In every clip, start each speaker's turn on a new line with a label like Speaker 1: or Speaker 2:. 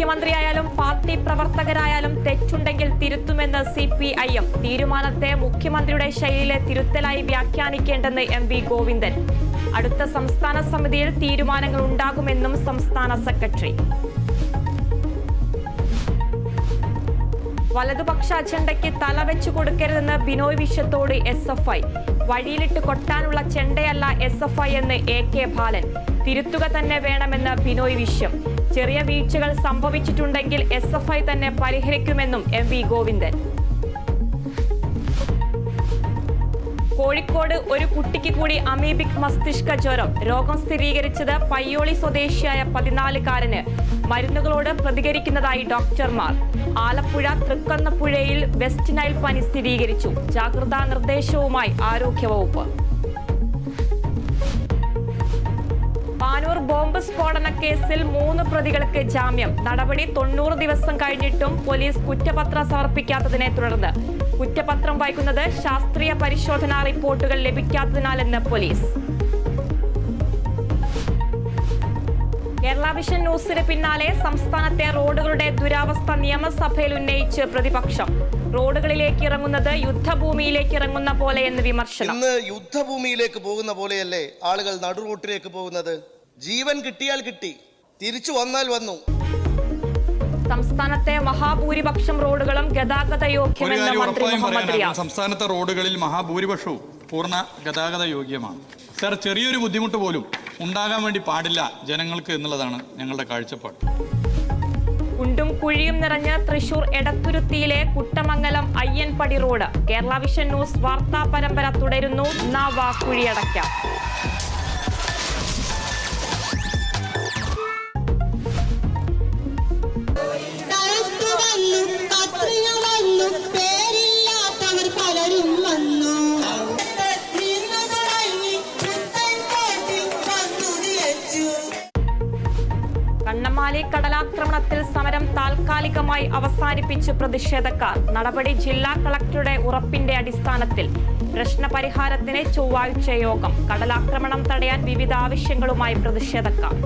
Speaker 1: മുഖ്യമന്ത്രിയായാലും party പ്രവർത്തകരായാലും തെറ്റുണ്ടെങ്കിൽ തിരുത്തുമെന്ന് CPIM. തീരുമാനത്തെ മുഖ്യമന്ത്രിയുടെ ശൈലിയിലെ തിരുത്തലായി വ്യാഖ്യാനിക്കേണ്ടെന്ന് MV ഗോവിന്ദൻ. അടുത്ത സംസ്ഥാന സമിതിയിൽ തീരുമാനങ്ങൾ ഉണ്ടാകുമെന്നും സംസ്ഥാന സെക്രട്ടറി. വലതുപക്ഷ അജണ്ടയ്ക്ക് തലവെച്ചു കൊടുക്കരുതെന്ന് ബിനോയ് വിശ്വത്തോട് SFI. വഴിയിലിട്ട് കൊട്ടാനുള്ള ചെണ്ടയല്ല SFI എന്ന് AK ബാലൻ. തിരുത്തുക തന്നെ വേണമെന്ന് ബിനോയ് വിശ്വം. ചെറിയ വീഴ്ചകൾ സംഭവിച്ചിട്ടുണ്ടെങ്കിൽ SFI തന്നെ പരിഹരിക്കുമെന്നും MV ഗോവിന്ദൻ. കോഴിക്കോട് ഒരു കുട്ടിക്ക് കൂടി അമീബിക് മസ്തിഷ്ക ജ്വരം. രോഗം സ്ഥിരീകരിച്ചത് പയ്യോളി സ്വദേശിയായ 14-കാരന്. മരുന്നുകളോട് പ്രതികരിക്കുന്നതായി ഡോക്ടർമാർ. ആലപ്പുഴ തൃക്കന്നപ്പുഴയിൽ വെസ്റ്റ് നൈൽ പനി സ്ഥിരീകരിച്ചു. ജാഗ്രതാ നിർദ്ദേശവുമായി ആരോഗ്യവകുപ്പ്. പാനൂർ ബോംബ് സ്ഫോടന കേസിൽ 3 പ്രതികൾക്ക് ജാമ്യം. നടപടി 90 ദിവസം കഴിഞ്ഞിട്ടും പോലീസ് കുറ്റപത്രം സമർപ്പിക്കാത്തതിനെ തുടർന്ന് കുറ്റപത്രം വൈകുന്നത് ശാസ്ത്രീയ പരിശോധനാ റിപ്പോർട്ടുകൾ ലഭിക്കാത്തതിനാലെന്ന് പോലീസ്. കേരള വിഷൻ ന്യൂസിന് പിന്നാലെ സംസ്ഥാനത്തെ റോഡുകളുടെ ദുരവസ്ഥ നിയമസഭയിൽ ഉന്നയിച്ച് പ്രതിപക്ഷം. റോഡുകളിലേക്ക് ഇറങ്ങുന്നത് യുദ്ധഭൂമിയിലേക്ക് ഇറങ്ങുന്ന പോലെയെന്ന് വിമർശനം.
Speaker 2: ഇന്ന് യുദ്ധഭൂമിയിലേക്ക് പോകുന്ന പോലെയല്ലേ ആളുകൾ നടുറോട്ടിലേക്ക് പോകുന്നത്? ജീവൻ കിട്ടിയാൽ കിട്ടി, തിരിച്ചു വന്നാൽ വന്നു.
Speaker 1: സംസ്ഥാനത്തെ മഹാഭൂരിപക്ഷം റോഡുകളും ഗതാഗത യോഗ്യമെന്ന് മന്ത്രി മുഹമ്മദ് റിയാസ്.
Speaker 3: സംസ്ഥാനത്തെ റോഡുകളിൽ മഹാഭൂരിപക്ഷവും പൂർണ്ണ ഗതാഗത യോഗ്യമാണ്. സർ, ചെറിയൊരു ബുദ്ധിമുട്ട് പോലും ഉണ്ടാകാൻ വേണ്ടി പാടില്ല ജനങ്ങൾക്ക് എന്നുള്ളതാണ് ഞങ്ങളുടെ കാഴ്ചപ്പാട്.
Speaker 1: കുണ്ടും കുഴിയും നിറഞ്ഞ് തൃശൂർ എടത്തുരുത്തിയിലെ Kuttamangalam Ayyanpadi road. Kerala Vision news വാർത്താ പരമ്പര തുടരുന്നു. കുഴിയടയ്ക്കാം. കണ്ണമാലി കടലാക്രമണത്തിൽ സമരം താൽക്കാലികമായി അവസാനിപ്പിച്ച് പ്രതിഷേധക്കാർ. നടപടി ജില്ലാ കളക്ടറുടെ ഉറപ്പിന്റെ അടിസ്ഥാനത്തിൽ. പ്രശ്നപരിഹാരത്തിന് ചൊവ്വാഴ്ച യോഗം. കടലാക്രമണം തടയാൻ വിവിധ ആവശ്യങ്ങളുമായി പ്രതിഷേധക്കാർ.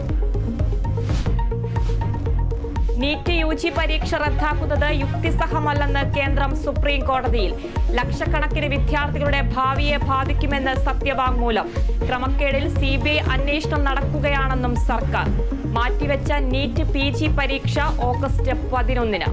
Speaker 1: നീറ്റ് UG പരീക്ഷ റദ്ദാക്കുന്നത് യുക്തിസഹമല്ലെന്ന് കേന്ദ്രം സുപ്രീം കോടതിയിൽ. ലക്ഷക്കണക്കിന് വിദ്യാർത്ഥികളുടെ ഭാവിയെ ബാധിക്കുമെന്ന് സത്യവാങ്മൂലം. ക്രമക്കേടിൽ CBI അന്വേഷണം നടക്കുകയാണെന്നും സർക്കാർ. മാറ്റിവെച്ച നീറ്റ് PG പരീക്ഷ ഓഗസ്റ്റ് 11-ന്.